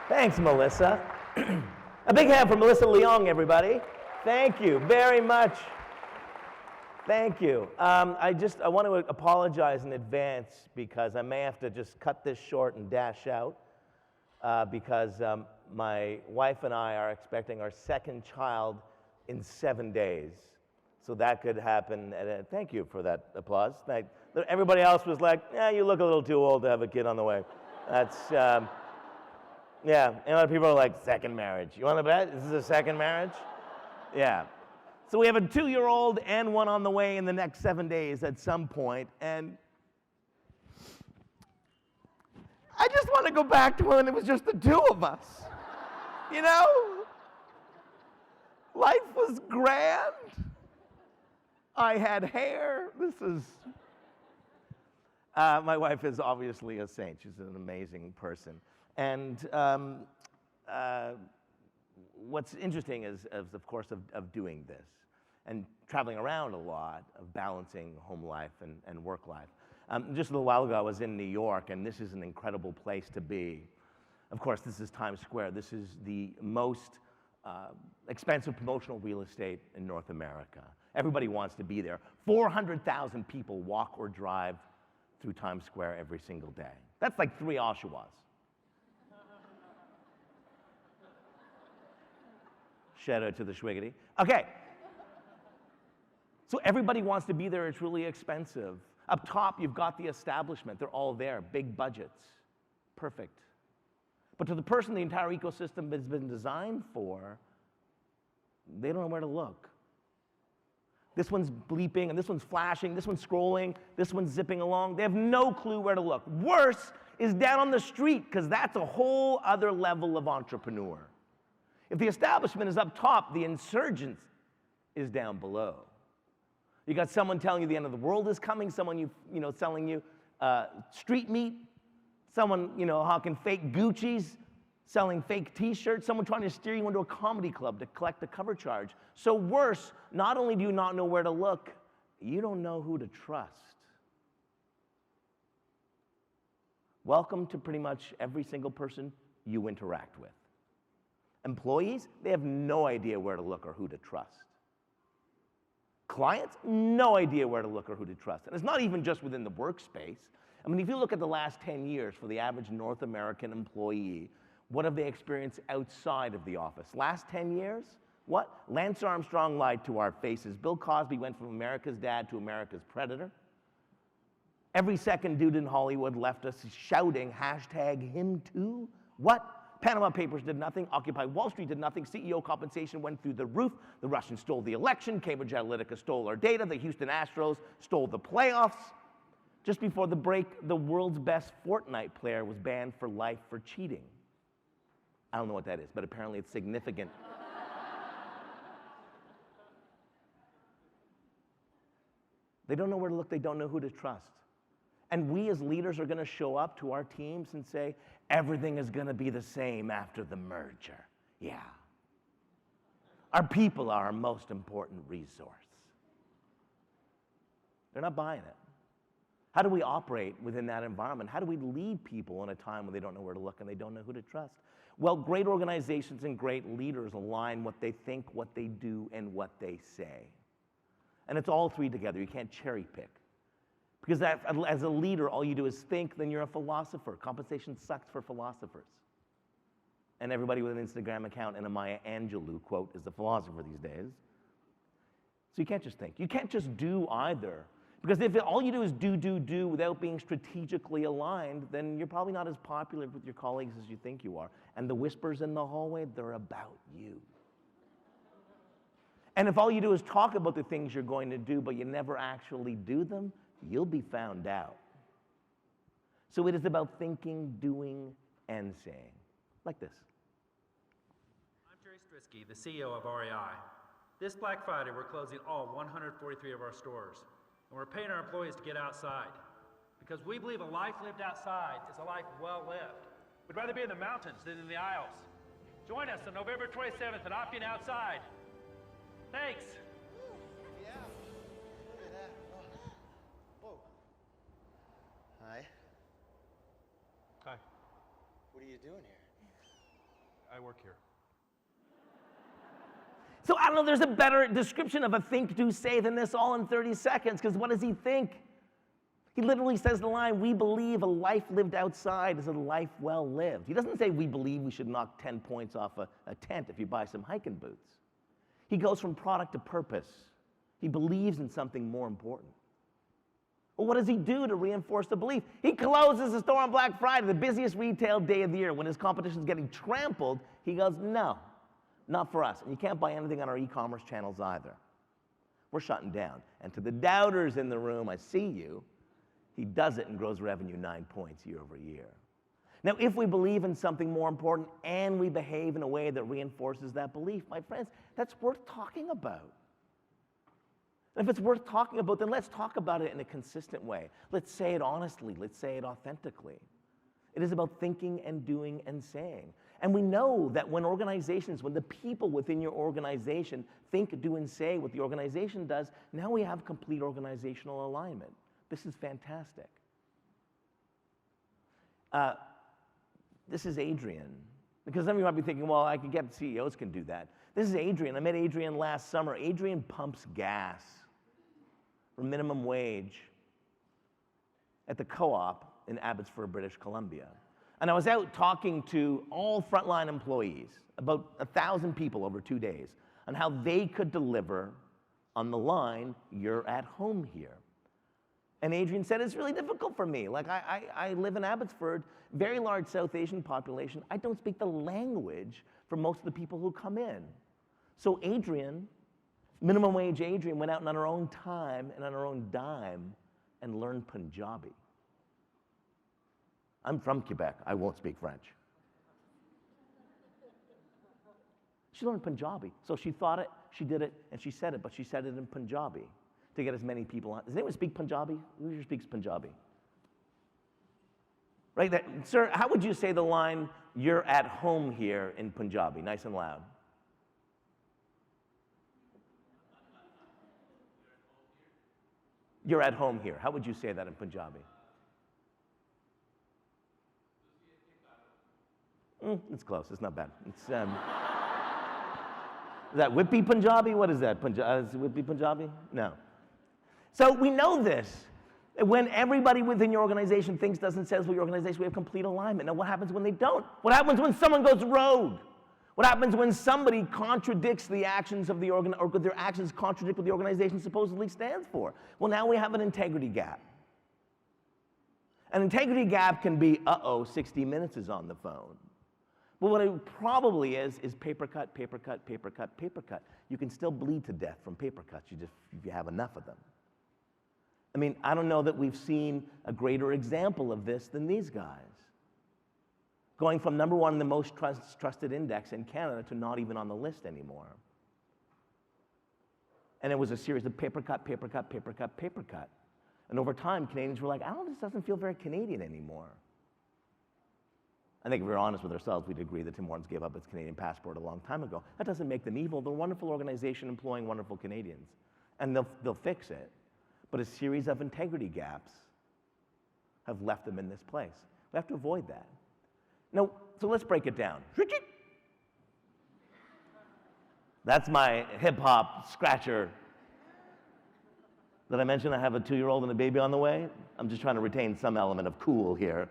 Thanks, Melissa. A big hand for Melissa Leong, everybody. Thank you very much. Thank you. I want to apologize in advance because I may have to just cut this short and dash out because my wife and I are expecting our second child in 7 days. So that could happen. And thank you for that applause. Everybody else was like, yeah, you look a little too old to have a kid on the way. That's, yeah. And other people are like, second marriage. You want to bet? This is a second marriage? Yeah. So we have a 2-year-old and one on the way in the next 7 days at some point. And I just want to go back to when it was just the two of us. You know? Life was grand. I had hair. This is... my wife is obviously a saint. She's an amazing person. And what's interesting is of course, of doing this and traveling around a lot, of balancing home life and work life. Just a little while ago, I was in New York, and this is an incredible place to be. Of course, this is Times Square. This is the most expensive promotional real estate in North America. Everybody wants to be there. 400,000 people walk or drive through Times Square every single day. That's like 3 Oshawas. Shout out to the Schwiggity. Okay. So everybody wants to be there. It's really expensive. Up top, you've got the establishment. They're all there. Big budgets. Perfect. But to the person the entire ecosystem has been designed for, they don't know where to look. This one's bleeping, and this one's flashing, this one's scrolling, this one's zipping along. They have no clue where to look. Worse is down on the street, because that's a whole other level of entrepreneur. If the establishment is up top, the insurgence is down below. You got someone telling you the end of the world is coming, someone selling you street meat, someone hawking fake Gucci's, selling fake T-shirts, someone trying to steer you into a comedy club to collect the cover charge. So worse, not only do you not know where to look, you don't know who to trust. Welcome to pretty much every single person you interact with. Employees, they have no idea where to look or who to trust. Clients, no idea where to look or who to trust. And it's not even just within the workspace. I mean, if you look at the last 10 years for the average North American employee, what have they experienced outside of the office? Last 10 years? What? Lance Armstrong lied to our faces. Bill Cosby went from America's dad to America's predator. Every second dude in Hollywood left us shouting, #him too. What? Panama Papers did nothing. Occupy Wall Street did nothing. CEO compensation went through the roof. The Russians stole the election. Cambridge Analytica stole our data. The Houston Astros stole the playoffs. Just before the break, the world's best Fortnite player was banned for life for cheating. I don't know what that is, but apparently it's significant. They don't know where to look. They don't know who to trust. And we as leaders are going to show up to our teams and say, everything is going to be the same after the merger. Yeah. Our people are our most important resource. They're not buying it. How do we operate within that environment? How do we lead people in a time when they don't know where to look and they don't know who to trust? Well, great organizations and great leaders align what they think, what they do, and what they say. And it's all three together. You can't cherry pick. Because as a leader, all you do is think, then you're a philosopher. Compensation sucks for philosophers. And everybody with an Instagram account and a Maya Angelou quote is a philosopher these days. So you can't just think. You can't just do either. Because if all you do is do without being strategically aligned, then you're probably not as popular with your colleagues as you think you are. And the whispers in the hallway, they're about you. And if all you do is talk about the things you're going to do, but you never actually do them, you'll be found out. So it is about thinking, doing, and saying. Like this. I'm Jerry Strisky, the CEO of REI. This Black Friday, we're closing all 143 of our stores. And we're paying our employees to get outside. Because we believe a life lived outside is a life well lived. We'd rather be in the mountains than in the aisles. Join us on November 27th at Opting Outside. Thanks. Yeah. Look at that. Whoa. Hi. Hi. What are you doing here? I work here. So I don't know, there's a better description of a think, do, say than this all in 30 seconds, because what does he think? He literally says the line, we believe a life lived outside is a life well lived. He doesn't say we believe we should knock 10 points off a tent if you buy some hiking boots. He goes from product to purpose. He believes in something more important. Well, what does he do to reinforce the belief? He closes the store on Black Friday, the busiest retail day of the year, when his competition is getting trampled. He goes, no, not for us. And you can't buy anything on our e-commerce channels either. We're shutting down. And to the doubters in the room, I see you. He does it and grows revenue 9 points year over year. Now, if we believe in something more important and we behave in a way that reinforces that belief, my friends, that's worth talking about. And if it's worth talking about, then let's talk about it in a consistent way. Let's say it honestly. Let's say it authentically. It is about thinking and doing and saying. And we know that when organizations, when the people within your organization think, do, and say what the organization does, now we have complete organizational alignment. This is fantastic. This is Adrian. Because some of you might be thinking, well, I could get CEOs can do that. This is Adrian. I met Adrian last summer. Adrian pumps gas for minimum wage at the co-op in Abbotsford, British Columbia. And I was out talking to all frontline employees, about 1,000 people over 2 days, on how they could deliver on the line, you're at home here. And Adrian said, it's really difficult for me. Like, I live in Abbotsford, very large South Asian population. I don't speak the language for most of the people who come in. So Adrian, minimum wage Adrian, went out on her own time and on her own dime and learned Punjabi. I'm from Quebec. I won't speak French. She learned Punjabi. So she thought it, she did it, and she said it, but she said it in Punjabi to get as many people on. Does anyone speak Punjabi? Who here speaks Punjabi? Right, sir, how would you say the line, you're at home here in Punjabi, nice and loud? You're at home here. How would you say that in Punjabi? It's close. It's not bad. It's, is that Whippy Punjabi? What is that? Is it Whippy Punjabi? No. So we know this. When everybody within your organization thinks, does, and says what your organization, we have complete alignment. Now, what happens when they don't? What happens when someone goes rogue? What happens when somebody contradicts the actions of the or their actions contradict what the organization supposedly stands for? Well, now we have an integrity gap. An integrity gap can be, 60 Minutes is on the phone. But what it probably is paper cut, paper cut, paper cut, paper cut. You can still bleed to death from paper cuts, if you have enough of them. I mean, I don't know that we've seen a greater example of this than these guys. Going from number one in the most trusted index in Canada to not even on the list anymore. And it was a series of paper cut, paper cut, paper cut, paper cut. And over time, Canadians were like, this doesn't feel very Canadian anymore. I think if we're honest with ourselves, we'd agree that Tim Hortons gave up its Canadian passport a long time ago. That doesn't make them evil. They're a wonderful organization employing wonderful Canadians. And they'll fix it. But a series of integrity gaps have left them in this place. We have to avoid that. Now, so let's break it down. That's my hip-hop scratcher. Did I mention I have a 2-year-old and a baby on the way? I'm just trying to retain some element of cool here.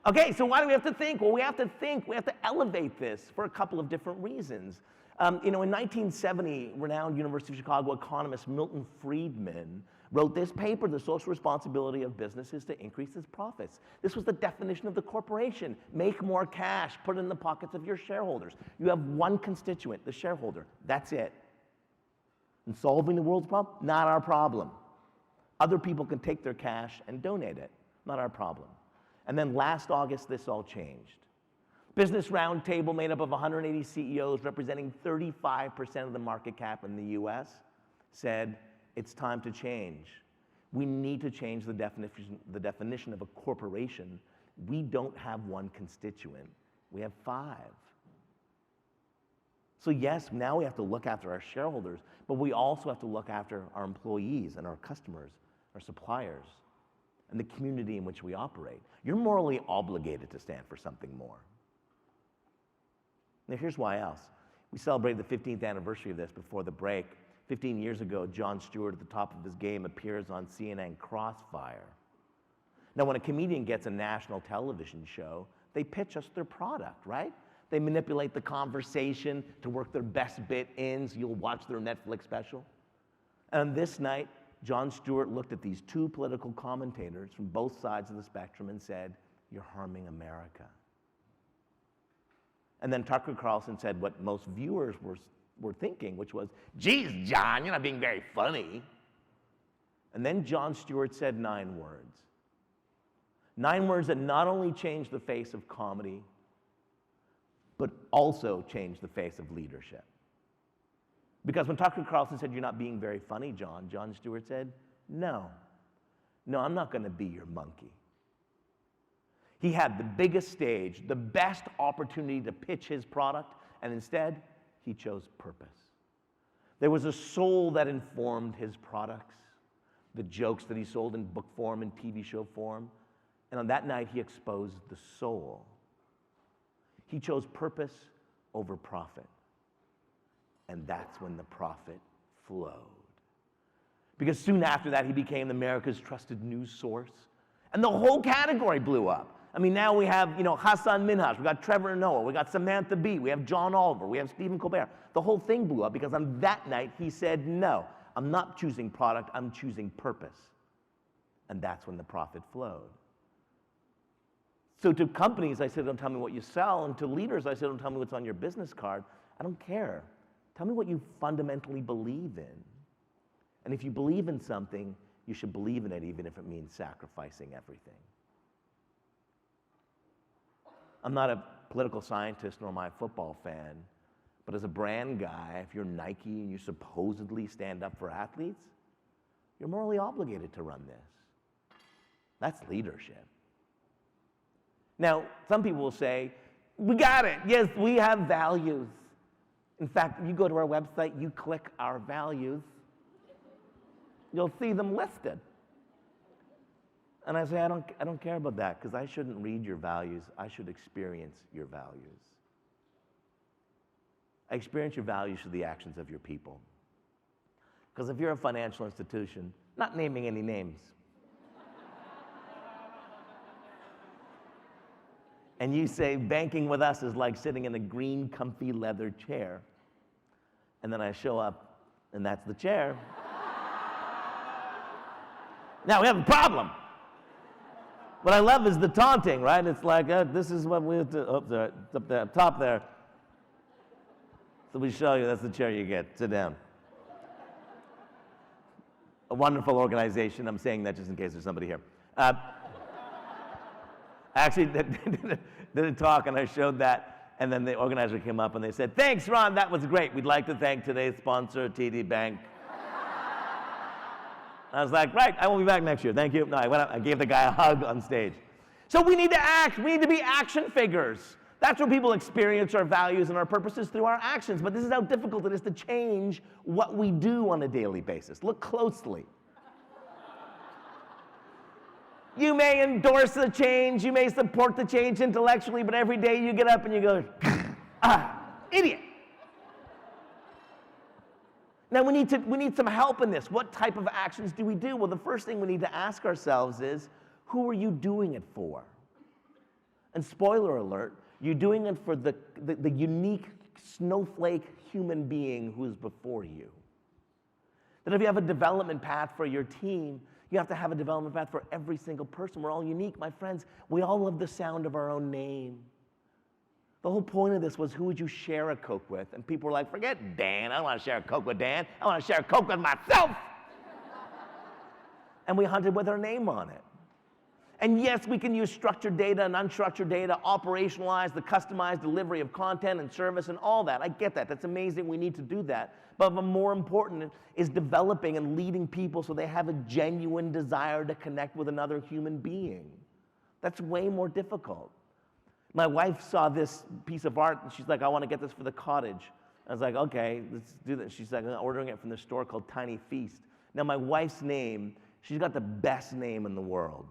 Okay, so why do we have to think? Well, we have to elevate this for a couple of different reasons. In 1970, renowned University of Chicago economist Milton Friedman wrote this paper, The Social Responsibility of Businesses to Increase Its Profits. This was the definition of the corporation. Make more cash, put it in the pockets of your shareholders. You have one constituent, the shareholder. That's it. And solving the world's problem, not our problem. Other people can take their cash and donate it, not our problem. And then last August, this all changed. Business Roundtable, made up of 180 CEOs representing 35% of the market cap in the US, said it's time to change. We need to change the definition of a corporation. We don't have one constituent. We have 5. So yes, now we have to look after our shareholders, but we also have to look after our employees and our customers, our suppliers. and the community in which we operate. You're morally obligated to stand for something more. Now, here's why else. We celebrated the 15th anniversary of this before the break. 15 years ago, Jon Stewart, at the top of his game, appears on CNN Crossfire. Now, when a comedian gets a national television show, they pitch us their product, right? They manipulate the conversation to work their best bit in so you'll watch their Netflix special. And this night, Jon Stewart looked at these two political commentators from both sides of the spectrum and said, "You're harming America." And then Tucker Carlson said what most viewers were thinking, which was, "Geez, Jon, you're not being very funny." And then Jon Stewart said 9 words. 9 words that not only changed the face of comedy, but also changed the face of leadership. Because when Tucker Carlson said, "You're not being very funny, Jon," Jon Stewart said, No, I'm not going to be your monkey." He had the biggest stage, the best opportunity to pitch his product, and instead, he chose purpose. There was a soul that informed his products, the jokes that he sold in book form and TV show form, and on that night, he exposed the soul. He chose purpose over profit, and that's when the profit flowed. Because soon after that, he became America's trusted news source, and the whole category blew up. I mean, now we have, Hassan Minhaj, we got Trevor Noah, we got Samantha Bee, we have John Oliver, we have Stephen Colbert. The whole thing blew up because on that night, he said, "No, I'm not choosing product, I'm choosing purpose." And that's when the profit flowed. So to companies, I said, "Don't tell me what you sell." And to leaders, I said, "Don't tell me what's on your business card. I don't care. Tell me what you fundamentally believe in. And if you believe in something, you should believe in it even if it means sacrificing everything." I'm not a political scientist nor am I a football fan, but as a brand guy, if you're Nike and you supposedly stand up for athletes, you're morally obligated to run this. That's leadership. Now, some people will say, "We got it. Yes, we have values." In fact, if you go to our website, you click our values, you'll see them listed. And I say, I don't care about that, because I shouldn't read your values. I should experience your values. I experience your values through the actions of your people. Because if you're a financial institution, not naming any names, and you say banking with us is like sitting in a green, comfy leather chair, and then I show up, and that's the chair, now we have a problem. What I love is the taunting, right? It's like, this is what we have to, sorry, it's up there, up top there. So we show you, that's the chair you get, sit down. A wonderful organization, I'm saying that just in case there's somebody here. I actually did a talk and I showed that, and then the organizer came up and they said, "Thanks, Ron, that was great. We'd like to thank today's sponsor, TD Bank." I was like, "Right, I will be back next year. Thank you." No, I went up, I gave the guy a hug on stage. So we need to act. We need to be action figures. That's where people experience our values and our purposes, through our actions. But this is how difficult it is to change what we do on a daily basis. Look closely. You may endorse the change, you may support the change intellectually, but every day you get up and you go, idiot. Now we need some help in this. What type of actions do we do? Well, the first thing we need to ask ourselves is, who are you doing it for? And spoiler alert, you're doing it for the unique snowflake human being who's before you. That if you have a development path for your team, you have to have a development path for every single person. We're all unique, my friends. We all love the sound of our own name. The whole point of this was, who would you share a Coke with? And people were like, "Forget Dan. I don't want to share a Coke with Dan. I want to share a Coke with myself." And we hunted with our name on it. And yes, we can use structured data and unstructured data, operationalize the customized delivery of content and service and all that. I get that. That's amazing. We need to do that. But more important is developing and leading people so they have a genuine desire to connect with another human being. That's way more difficult. My wife saw this piece of art and she's like, "I want to get this for the cottage." I was like, "Okay, let's do that." She's like, "I'm ordering it from this store called Tiny Feast." Now my wife's name She's got the best name in the world.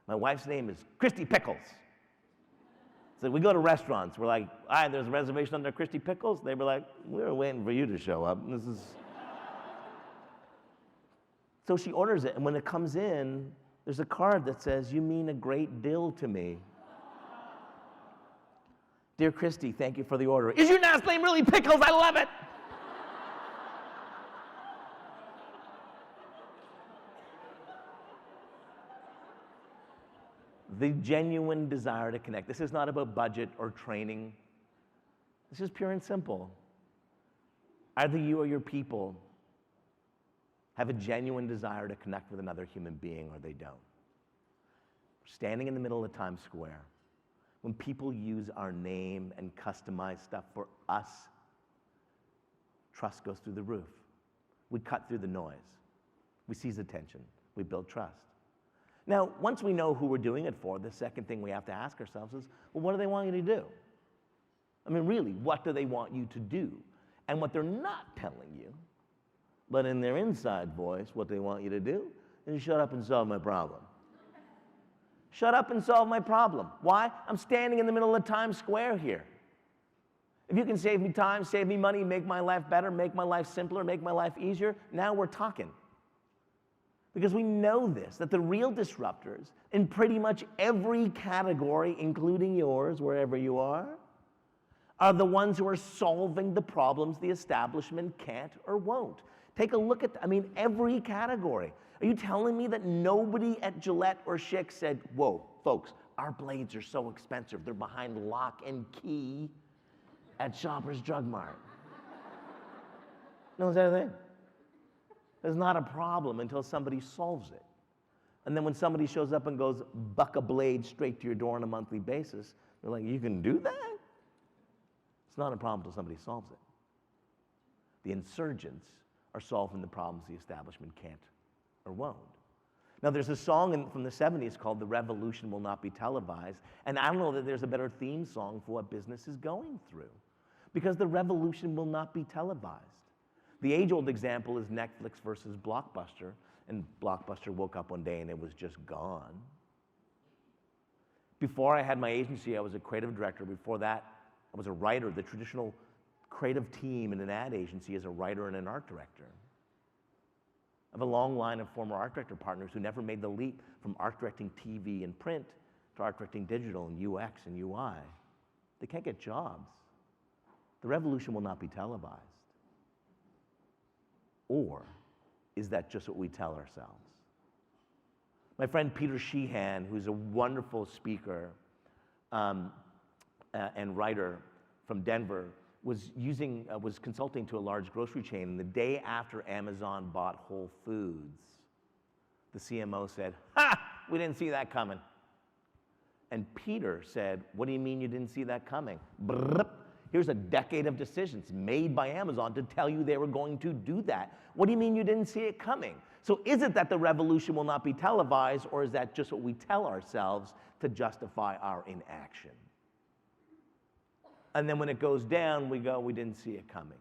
My wife's name is Christy Pickles. So we go to restaurants. We're like, all right, there's a reservation under Christy Pickles. They were like, we were waiting for you to show up. This is. So she orders it, and when it comes in, there's a card that says, "You mean a great deal to me. Dear Christy, thank you for the order. Is your last name really Pickles? I love it." The genuine desire to connect. This is not about budget or training. This is pure and simple. Either you or your people have a genuine desire to connect with another human being, or they don't. Standing in the middle of Times Square, when people use our name and customize stuff for us, trust goes through the roof. We cut through the noise. We seize attention. We build trust. Now, once we know who we're doing it for, the second thing we have to ask ourselves is, well, what do they want you to do? I mean, really, what do they want you to do? And what they're not telling you, but in their inside voice, what they want you to do is shut up and solve my problem. Shut up and solve my problem. Why? I'm standing in the middle of Times Square here. If you can save me time, save me money, make my life better, make my life simpler, make my life easier, now we're talking. Because we know this, that the real disruptors in pretty much every category, including yours, wherever you are the ones who are solving the problems the establishment can't or won't. Take a look at, every category. Are you telling me that nobody at Gillette or Schick said, whoa, folks, our blades are so expensive, they're behind lock and key at Shoppers Drug Mart? No one's said anything. There's not a problem until somebody solves it. And then when somebody shows up and goes, buck a blade straight to your door on a monthly basis, they're like, you can do that? It's not a problem until somebody solves it. The insurgents are solving the problems the establishment can't or won't. Now, there's a song from the 70s called "The Revolution Will Not Be Televised," and I don't know that there's a better theme song for what business is going through, because the revolution will not be televised. The age-old example is Netflix versus Blockbuster, and Blockbuster woke up one day and it was just gone. Before I had my agency, I was a creative director. Before that, I was a writer. The traditional creative team in an ad agency is a writer and an art director. I have a long line of former art director partners who never made the leap from art directing TV and print to art directing digital and UX and UI. They can't get jobs. The revolution will not be televised. Or is that just what we tell ourselves? My friend Peter Sheehan, who's a wonderful speaker and writer from Denver, was consulting to a large grocery chain, and the day after Amazon bought Whole Foods, the CMO said, "Ha! We didn't see that coming." And Peter said, "What do you mean you didn't see that coming? Brrr. Here's a decade of decisions made by Amazon to tell you they were going to do that. What do you mean you didn't see it coming?" So is it that the revolution will not be televised, or is that just what we tell ourselves to justify our inaction? And then when it goes down, we go, we didn't see it coming.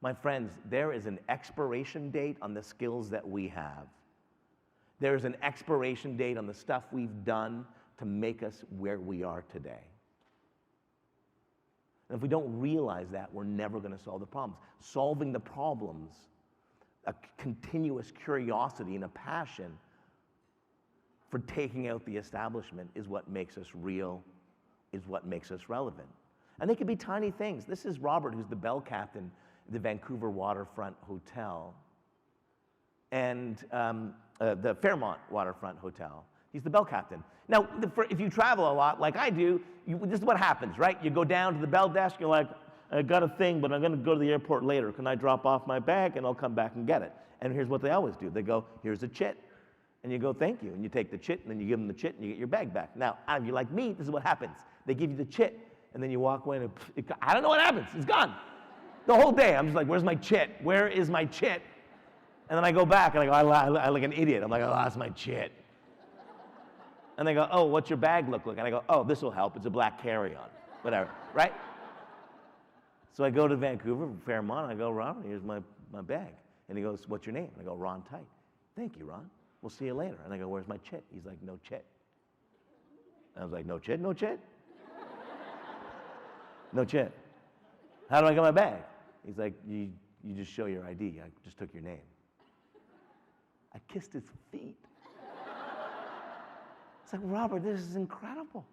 My friends, there is an expiration date on the skills that we have. There is an expiration date on the stuff we've done to make us where we are today. And if we don't realize that, we're never going to solve the problems. Solving the problems, a continuous curiosity and a passion for taking out the establishment is what makes us real, is what makes us relevant. And they could be tiny things. This is Robert, who's the bell captain at the Vancouver Waterfront Hotel and the Fairmont Waterfront Hotel. He's the bell captain. Now, if you travel a lot like I do, this is what happens, right? You go down to the bell desk, you're like, I got a thing, but I'm going to go to the airport later. Can I drop off my bag and I'll come back and get it? And here's what they always do. They go, here's a chit. And you go, thank you. And you take the chit, and then you give them the chit, and you get your bag back. Now, if you're like me, this is what happens. They give you the chit, and then you walk away, and I don't know what happens. It's gone. The whole day, I'm just like, where's my chit? Where is my chit? And then I go back, and I go, I like an idiot. I'm like, I lost my chit. And they go, oh, what's your bag look like? And I go, oh, this will help. It's a black carry-on. Whatever, right? So I go to Vancouver, Fairmont, and I go, Robert, here's my bag. And he goes, what's your name? And I go, Ron Tite. Thank you, Ron. We'll see you later. And I go, where's my chit? He's like, no chit. I was like, no chit, no chit? No chit. How do I get my bag? He's like, you just show your ID. I just took your name. I kissed his feet. It's like, Robert, this is incredible.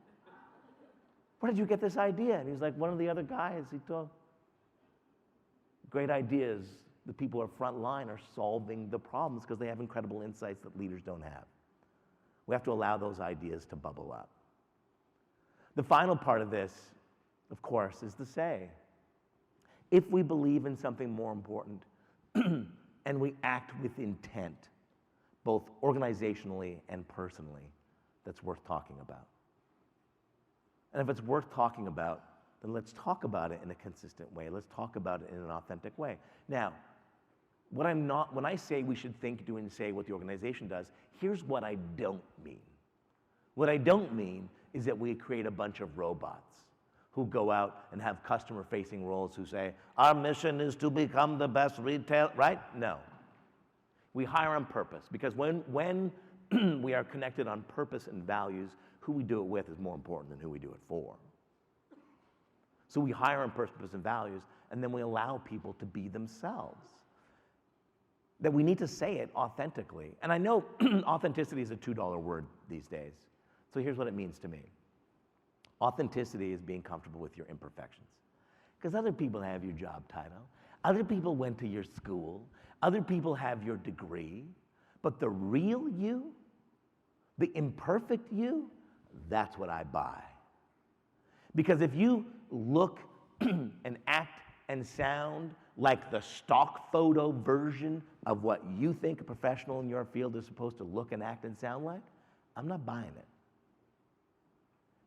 Where did you get this idea? And he's like, one of the other guys, he told. Great ideas, the people who are front line are solving the problems because they have incredible insights that leaders don't have. We have to allow those ideas to bubble up. The final part of this, of course, is to say, if we believe in something more important and we act with intent, both organizationally and personally, that's worth talking about. And if it's worth talking about, then let's talk about it in a consistent way. Let's talk about it in an authentic way. Now, when I say we should think, do, and say what the organization does, here's what I don't mean. What I don't mean is that we create a bunch of robots who go out and have customer-facing roles who say, our mission is to become the best retail, right? No. We hire on purpose, because when we are connected on purpose and values, who we do it with is more important than who we do it for. So we hire on purpose and values, and then we allow people to be themselves. That we need to say it authentically. And I know authenticity is a $2 word these days. So here's what it means to me. Authenticity is being comfortable with your imperfections. Because other people have your job title. Other people went to your school. Other people have your degree. But the real you, the imperfect you, that's what I buy. Because if you look and act and sound like the stock photo version of what you think a professional in your field is supposed to look and act and sound like, I'm not buying it.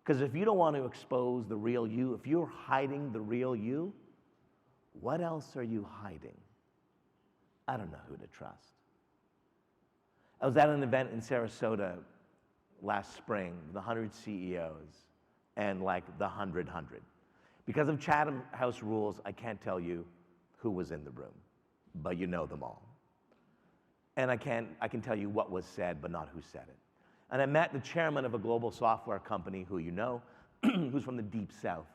Because if you don't want to expose the real you, if you're hiding the real you, what else are you hiding? I don't know who to trust. I was at an event in Sarasota last spring, the 100 CEOs and like the 100. Because of Chatham House rules, I can't tell you who was in the room, but you know them all. And I can tell you what was said, but not who said it. And I met the chairman of a global software company who you know, who's from the Deep South.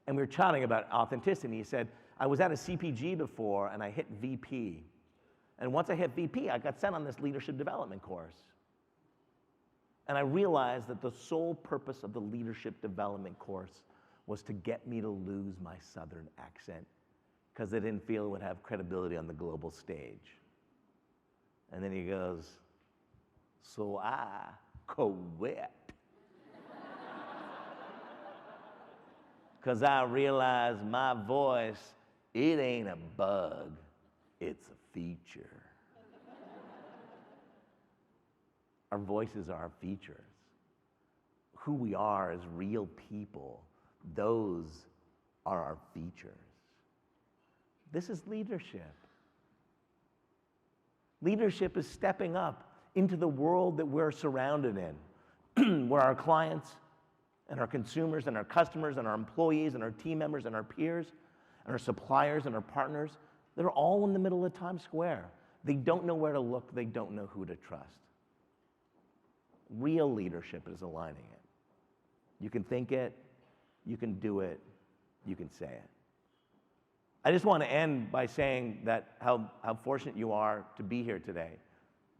And we were chatting about authenticity. He said, I was at a CPG before and I hit VP. And once I hit VP, I got sent on this leadership development course. And I realized that the sole purpose of the leadership development course was to get me to lose my Southern accent because I didn't feel it would have credibility on the global stage. And then he goes, so I quit. Because I realized my voice, it ain't a bug, it's a feature. Our voices are our features. Who we are as real people, those are our features. This is leadership. Leadership is stepping up into the world that we're surrounded in, where our clients and our consumers and our customers and our employees and our team members and our peers and our suppliers and our partners, they're all in the middle of Times Square. They don't know where to look. They don't know who to trust. Real leadership is aligning it. You can think it, you can do it, you can say it. I just want to end by saying that how fortunate you are to be here today.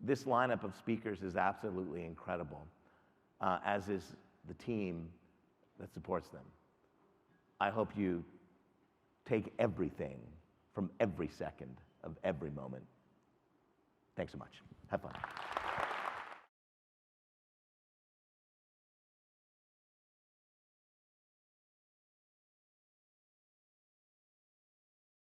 This lineup of speakers is absolutely incredible, as is the team that supports them. I hope you take everything from every second of every moment. Thanks so much. Have fun.